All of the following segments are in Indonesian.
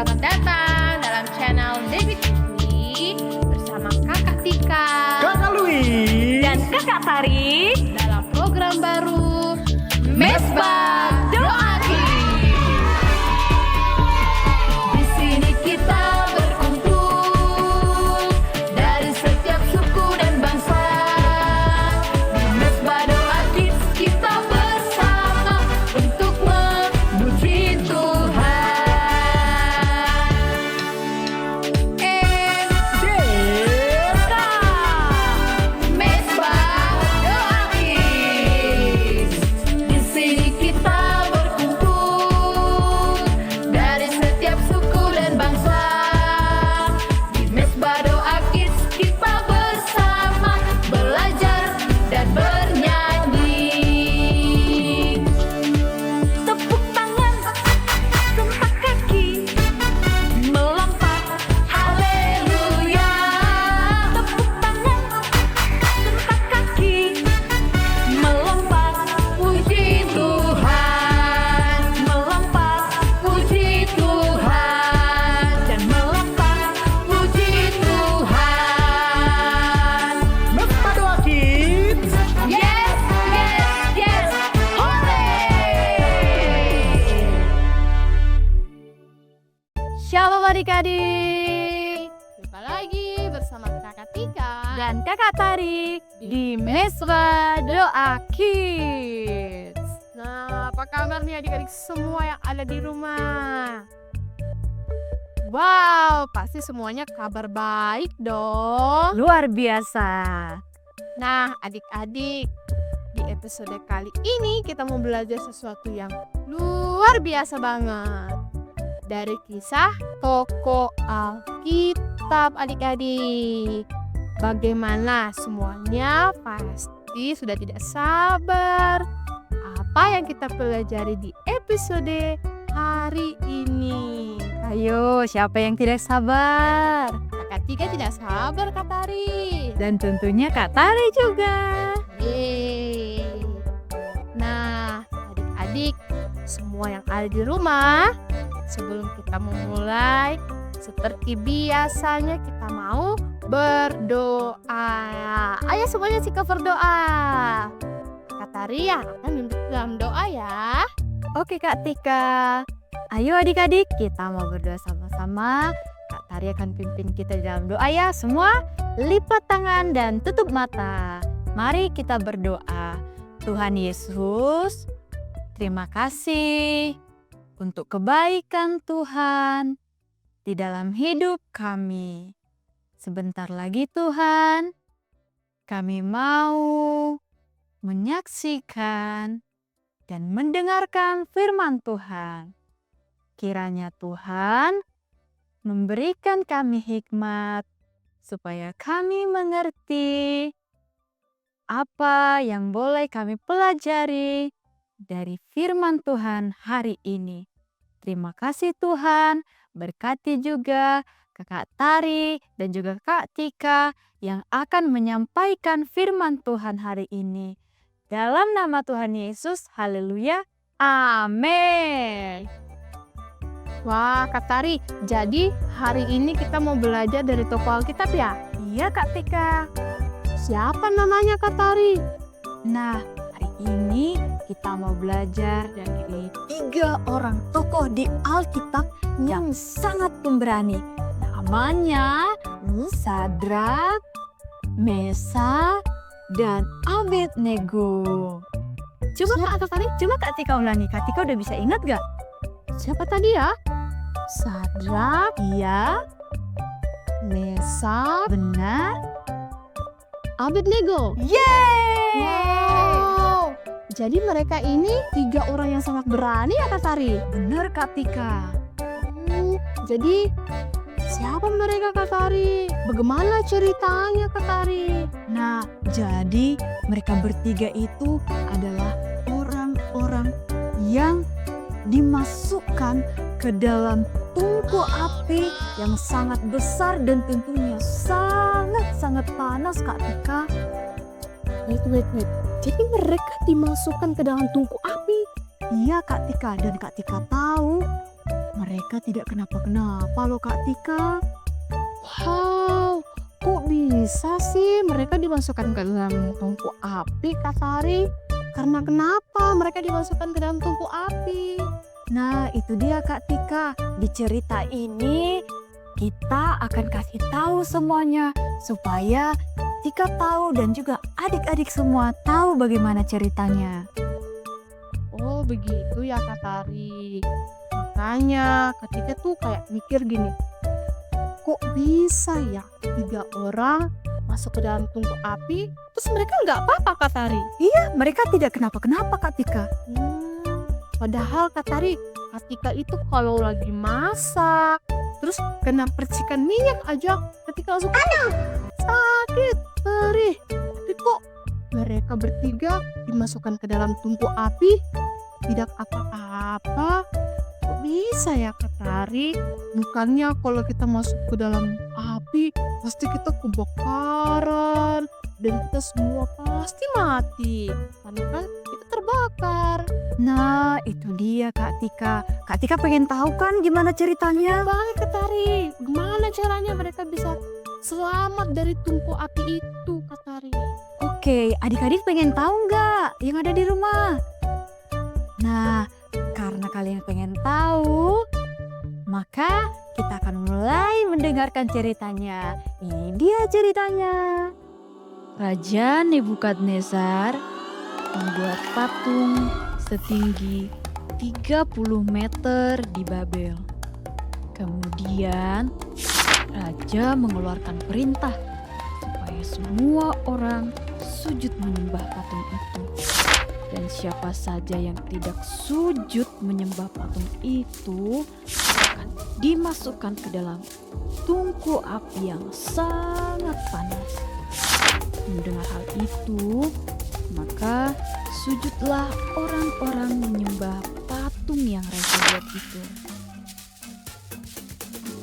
Selamat datang dalam channel Devi TV bersama Kakak Tika Kakak Louis dan Kakak Tari dalam program baru Mesbah Doa Kids. Di sini kita berkumpul dari setiap suku dan bangsa. Di Mesbah Doa Kids kita bersama untuk memuji Tuhan. Deka. Mesbah Doa Kids. Di sini kita berkumpul dari setiap suku dan bangsa. Di Mesbah Doa Kids kita bersama belajar dan bernyanyi. tepuk tangan, gempak kaki, melompat, Haleluya. tepuk tangan, gempak kaki, melompat, Puji Tuhan, melompat, puji Tuhan, dan melompat. puji Tuhan. Mesbah Doa Kids. Yes, yes, yes, hore! Shalom adik-adik. Jumpa lagi bersama Kakak Tika Dan Kakak Tari di Mesbah Doa Kids. Nah, apa kabar nih adik-adik semua yang ada di rumah? Wow, pasti semuanya kabar baik dong. luar biasa. Nah, adik-adik, di episode kali ini kita mau belajar sesuatu yang luar biasa banget. Dari kisah tokoh Alkitab, adik-adik. Bagaimana semuanya pasti sudah tidak sabar. Apa yang kita pelajari di episode hari ini? Ayo, siapa yang tidak sabar? Kakak Tika tidak sabar, Kak Tari. Dan tentunya Kak Tari juga. Yeay. Nah, adik-adik semua yang ada di rumah, sebelum kita memulai, seperti biasanya kita mau berdoa. Ayo semuanya sikap berdoa. Kak Tari yang akan memimpin dalam doa ya. Oke Kak Tika. Ayo adik-adik, kita mau berdoa sama-sama. Kak Tari akan pimpin kita di dalam doa ya. Semua lipat tangan dan tutup mata. Mari kita berdoa. Tuhan Yesus, terima kasih untuk kebaikan Tuhan di dalam hidup kami. Sebentar lagi Tuhan, kami mau menyaksikan dan mendengarkan firman Tuhan. Kiranya Tuhan memberikan kami hikmat supaya kami mengerti apa yang boleh kami pelajari dari firman Tuhan hari ini. Terima kasih Tuhan, berkati juga Kakak Tari dan juga Kak Tika yang akan menyampaikan firman Tuhan hari ini. Dalam nama Tuhan Yesus, haleluya, amin. Wah, Kak Tari, jadi hari ini kita mau belajar dari tokoh Alkitab ya? Iya Kak Tika. Siapa namanya Kak Tari? Nah, hari ini kita mau belajar dari 3 orang tokoh di Alkitab yang sangat pemberani. Namanya Sadrak, Mesa, dan Abednego. Coba Kak Tari, coba Kak Tika ulangi. Kak Tika udah bisa ingat gak? Siapa tadi ya? Sadrak, Iya, Mesa, benar. Abednego. Yeay! Wow. Jadi mereka ini 3 orang yang sangat berani ya Kak Tari? Benar Kak Tika. Jadi siapa mereka Kak Tari? Bagaimana ceritanya Kak Tari? Nah, jadi mereka bertiga itu adalah orang-orang yang dimasukkan ke dalam tungku api yang sangat besar dan tentunya sangat-sangat panas Kak Tika. Wait. Jadi mereka dimasukkan ke dalam tungku api? Iya Kak Tika, dan Kak Tika tahu mereka tidak kenapa-kenapa loh Kak Tika. Wow, kok bisa sih mereka dimasukkan ke dalam tungku api, Kak Tari? Karena kenapa mereka dimasukkan ke dalam tungku api? Nah itu dia Kak Tika, di cerita ini kita akan kasih tahu semuanya supaya Tika tahu dan juga adik-adik semua tahu bagaimana ceritanya. Oh begitu ya Kak Tari. Makanya ketika tuh kayak mikir gini, kok bisa ya 3 orang masuk ke dalam tungku api, terus mereka nggak apa-apa Kak Tari? Iya, mereka tidak kenapa-kenapa Kak Tika. Padahal Kak Tari, Kak Tika itu kalau lagi masak, terus kena percikan minyak aja, ketika langsung sakit, perih. Tapi kok mereka bertiga dimasukkan ke dalam tungku api, tidak apa-apa? Kok bisa ya Kak Tari? Bukannya kalau kita masuk ke dalam api, pasti kita kebakaran, dan kita semua pasti mati, karena kan kita terbakar. Nah itu dia Kak Tika. Kak Tika pengen tahu kan gimana ceritanya? Banget Kak Tari, gimana caranya mereka bisa selamat dari tungku api itu Kak Tari? Oke, adik-adik pengen tahu nggak yang ada di rumah? Nah, karena kalian pengen tahu, maka kita akan mulai mendengarkan ceritanya. Ini dia ceritanya. Raja Nebukadnezar membuat patung setinggi 30 meter di Babel. Kemudian raja mengeluarkan perintah supaya semua orang sujud menyembah patung itu. Dan siapa saja yang tidak sujud menyembah patung itu akan dimasukkan ke dalam tungku api yang sangat panas. Mendengar hal itu, maka sujudlah orang-orang menyembah patung yang raja buat itu.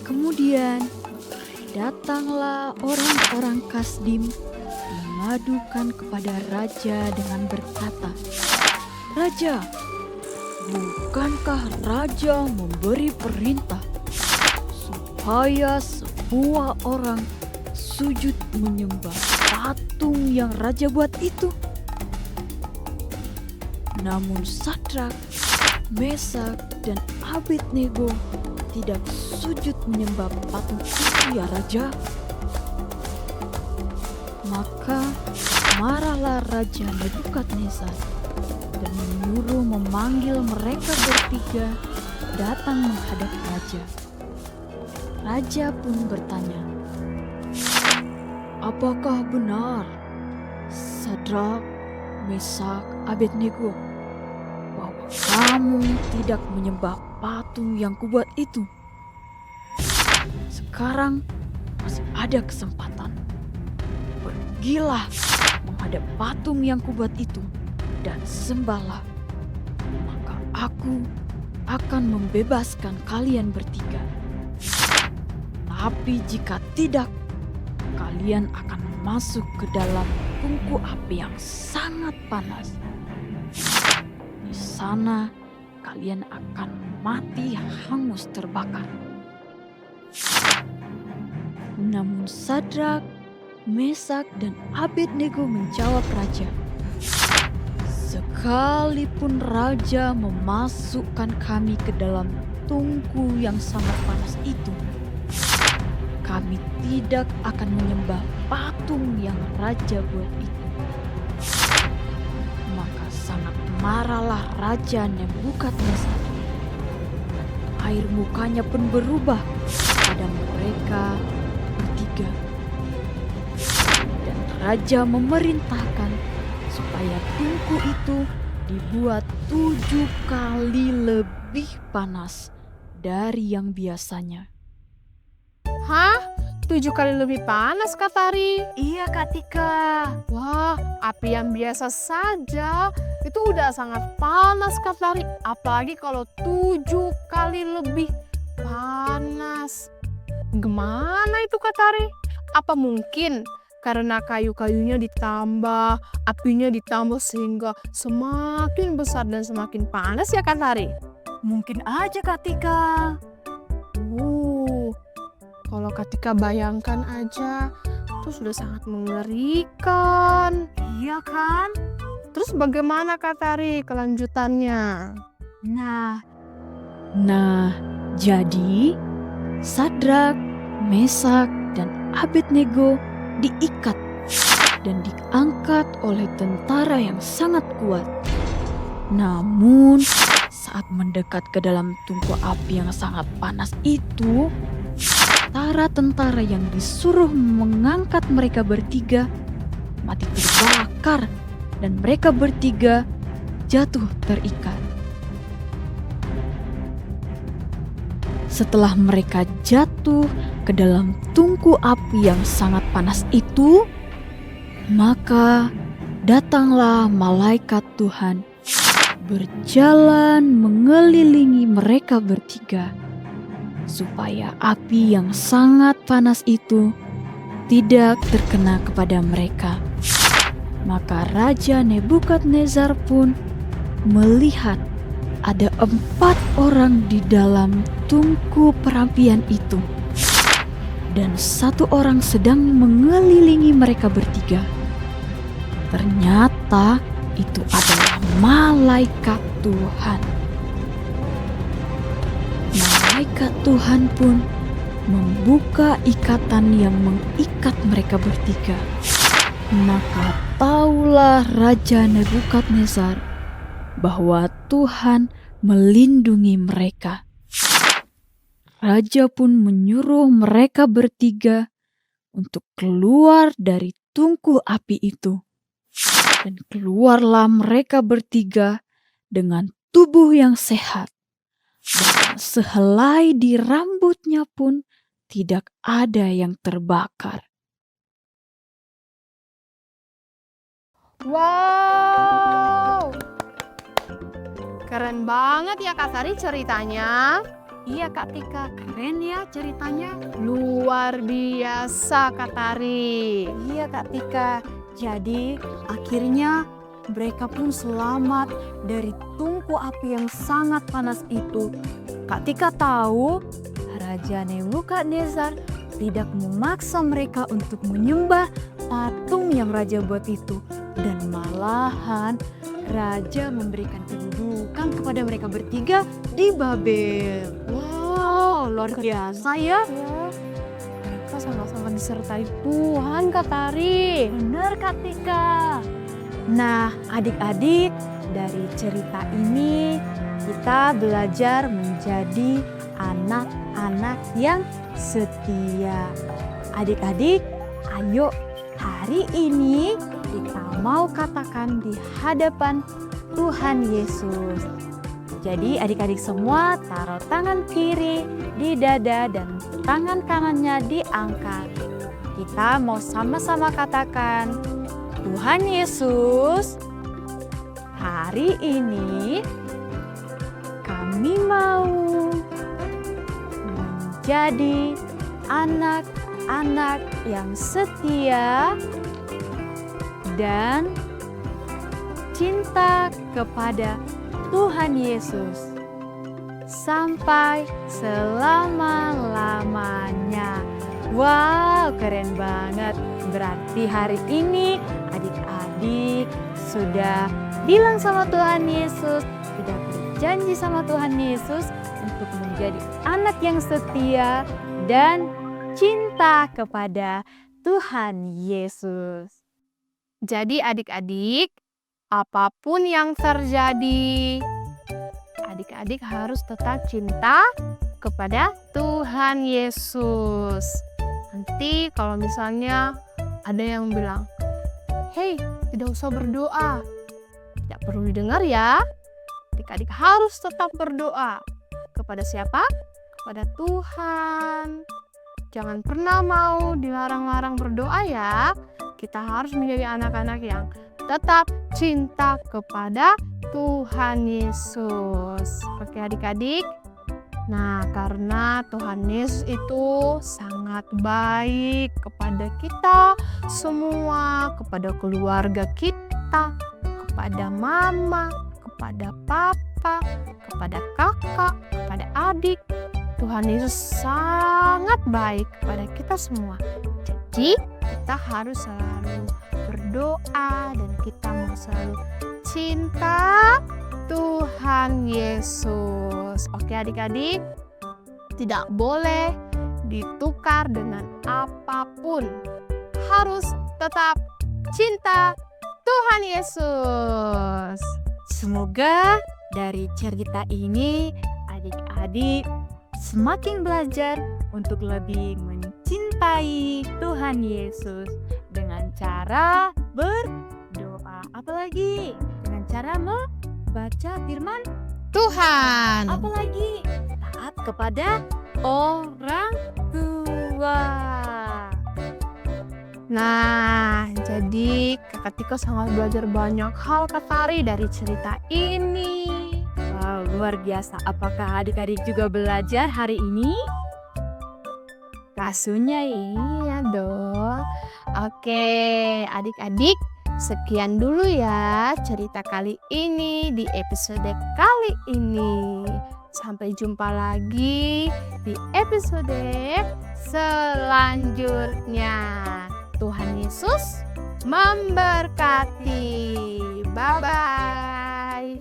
Kemudian datanglah orang-orang Kasdim mengadukan kepada raja dengan berkata, "Raja, bukankah raja memberi perintah supaya semua orang sujud menyembah patung yang raja buat itu?" Namun Sadrak, Mesak, dan Abednego tidak sujud menyembah patung itu ya raja. Maka marahlah Raja Nebukadnezar dan menyuruh memanggil mereka bertiga datang menghadap raja. Raja pun bertanya, "Apakah benar, Sadrak, Mesak, Abednego, bahwa kamu tidak menyembah patung yang kubuat itu? Sekarang masih ada kesempatan. Pergilah menghadap patung yang kubuat itu dan sembahlah. Maka aku akan membebaskan kalian bertiga. Tapi jika tidak, kalian akan masuk ke dalam tungku api yang sangat panas. Di sana kalian akan mati hangus terbakar." Namun Sadrak, Mesak, dan Abednego menjawab raja, "Sekalipun raja memasukkan kami ke dalam tungku yang sangat panas itu, kami tidak akan menyembah patung yang raja buat itu." Maka sangat marahlah Raja Nebukadnezar. Air mukanya pun berubah pada mereka bertiga. Dan raja memerintahkan supaya tungku itu dibuat 7 kali lebih panas dari yang biasanya. Hah? 7 kali lebih panas Kak Tari? Iya Kak Tika. Wah, api yang biasa saja itu udah sangat panas Kak Tari. Apalagi kalau 7 kali lebih panas. Gimana itu Kak Tari? Apa mungkin karena kayu-kayunya ditambah, apinya ditambah sehingga semakin besar dan semakin panas ya Kak Tari? Mungkin aja Kak Tika. Kalau Kak Tika bayangkan aja, itu sudah sangat mengerikan. Iya kan? Terus bagaimana Kak Tari kelanjutannya? Nah, jadi Sadrak, Mesak, dan Abednego diikat dan diangkat oleh tentara yang sangat kuat. Namun, saat mendekat ke dalam tungku api yang sangat panas itu, tentara-tentara yang disuruh mengangkat mereka bertiga mati terbakar dan mereka bertiga jatuh terikat. Setelah mereka jatuh ke dalam tungku api yang sangat panas itu, maka datanglah malaikat Tuhan berjalan mengelilingi mereka bertiga, supaya api yang sangat panas itu tidak terkena kepada mereka. Maka Raja Nebukadnezar pun melihat ada 4 orang di dalam tungku perapian itu, dan 1 orang sedang mengelilingi mereka bertiga. Ternyata itu adalah malaikat Tuhan. Malaikat Tuhan pun membuka ikatan yang mengikat mereka bertiga. Maka taulah Raja Nebukadnezar bahwa Tuhan melindungi mereka. Raja pun menyuruh mereka bertiga untuk keluar dari tungku api itu. Dan keluarlah mereka bertiga dengan tubuh yang sehat. Dan sehelai di rambutnya pun tidak ada yang terbakar. Wow, keren banget ya Kak Tari ceritanya. Iya Kak Tika, keren ya ceritanya. Luar biasa Kak Tari. Iya Kak Tika, jadi akhirnya mereka pun selamat dari tungku api yang sangat panas itu. Kak Tika tahu Raja Nebukadnezar tidak memaksa mereka untuk menyembah patung yang raja buat itu. Dan malahan raja memberikan kedudukan kepada mereka bertiga di Babel. Wow, luar Biasa ya. Mereka sama-sama disertai Tuhan Kak Tari. Benar Kak Tika. Nah adik-adik, dari cerita ini kita belajar menjadi anak-anak yang setia. Adik-adik, ayo hari ini kita mau katakan di hadapan Tuhan Yesus. Jadi adik-adik semua taruh tangan kiri di dada dan tangan kanannya diangkat. Kita mau sama-sama katakan, Tuhan Yesus, hari ini kami mau menjadi anak-anak yang setia dan cinta kepada Tuhan Yesus sampai selama-lamanya. Wow, keren banget. Berarti hari ini adik-adik sudah bilang sama Tuhan Yesus, sudah berjanji sama Tuhan Yesus untuk menjadi anak yang setia dan cinta kepada Tuhan Yesus. Jadi adik-adik, apapun yang terjadi, adik-adik harus tetap cinta kepada Tuhan Yesus. Nanti kalau misalnya ada yang bilang, "Hei, tidak usah berdoa." Tidak perlu didengar ya. Adik-adik harus tetap berdoa. Kepada siapa? Kepada Tuhan. Jangan pernah mau dilarang-larang berdoa ya. Kita harus menjadi anak-anak yang tetap cinta kepada Tuhan Yesus. Oke adik-adik. Nah, karena Tuhan Yesus itu sangat baik kepada kita semua, kepada keluarga kita, kepada mama, kepada papa, kita, kepada kakak, kepada adik. Tuhan Yesus sangat baik kepada kita semua. Jadi kita harus selalu berdoa dan kita mau selalu cinta Tuhan Yesus. Oke adik-adik, tidak boleh ditukar dengan apapun. Harus tetap cinta Tuhan Yesus. Semoga dari cerita ini adik-adik semakin belajar untuk lebih mencintai Tuhan Yesus dengan cara berdoa. Apalagi dengan cara membaca firman Tuhan. apalagi taat kepada orang tua. Nah, jadi Kakak Tika sangat belajar banyak hal Kak Tari dari cerita ini. Wow, luar biasa. Apakah adik-adik juga belajar hari ini? Pastinya iya dong. Oke, adik-adik, sekian dulu ya cerita kali ini di episode kali ini. Sampai jumpa lagi di episode selanjutnya. Tuhan Yesus memberkati. Bye-bye.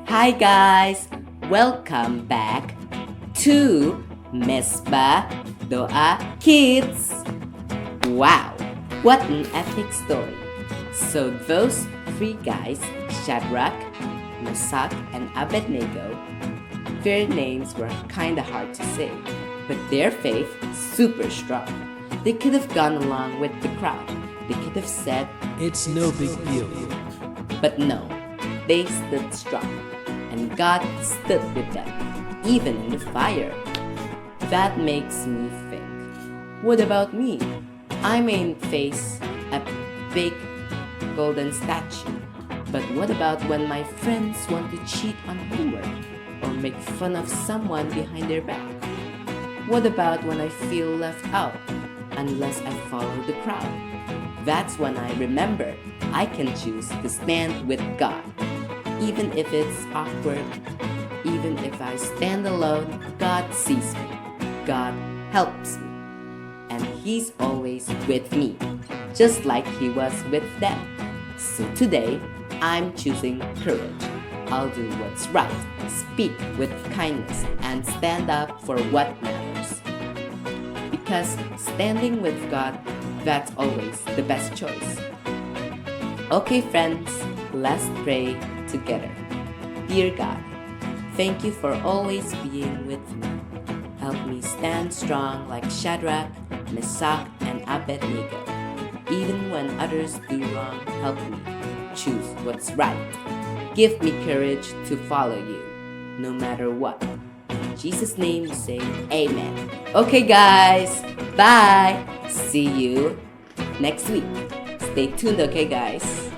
Hi guys, welcome back to Mesbah Doa Kids. Wow, what an epic story. So those three guys, Shadrach, Meshach, and Abednego, their names were kinda hard to say, but their faith super strong. They could have gone along with the crowd. They could have said, It's no big deal. but no, they stood strong, and God stood with them, even in the fire. That makes me think, what about me? I may face a big golden statue, but what about when my friends want to cheat on homework or make fun of someone behind their back? What about when I feel left out unless I follow the crowd? That's when I remember I can choose to stand with God. Even if it's awkward, even if I stand alone, God sees me. God helps me. And He's always with me, just like He was with them. So today, I'm choosing courage. I'll do what's right, speak with kindness, and stand up for what matters. Because standing with God, that's always the best choice. Okay, friends, let's pray together. Dear God, thank you for always being with me. Help me stand strong like Shadrach, Meshach, and Abednego. Even when others do wrong, help me choose what's right. Give me courage to follow you, no matter what. In Jesus' name we say amen. Okay guys, bye. See you next week. Stay tuned, okay guys?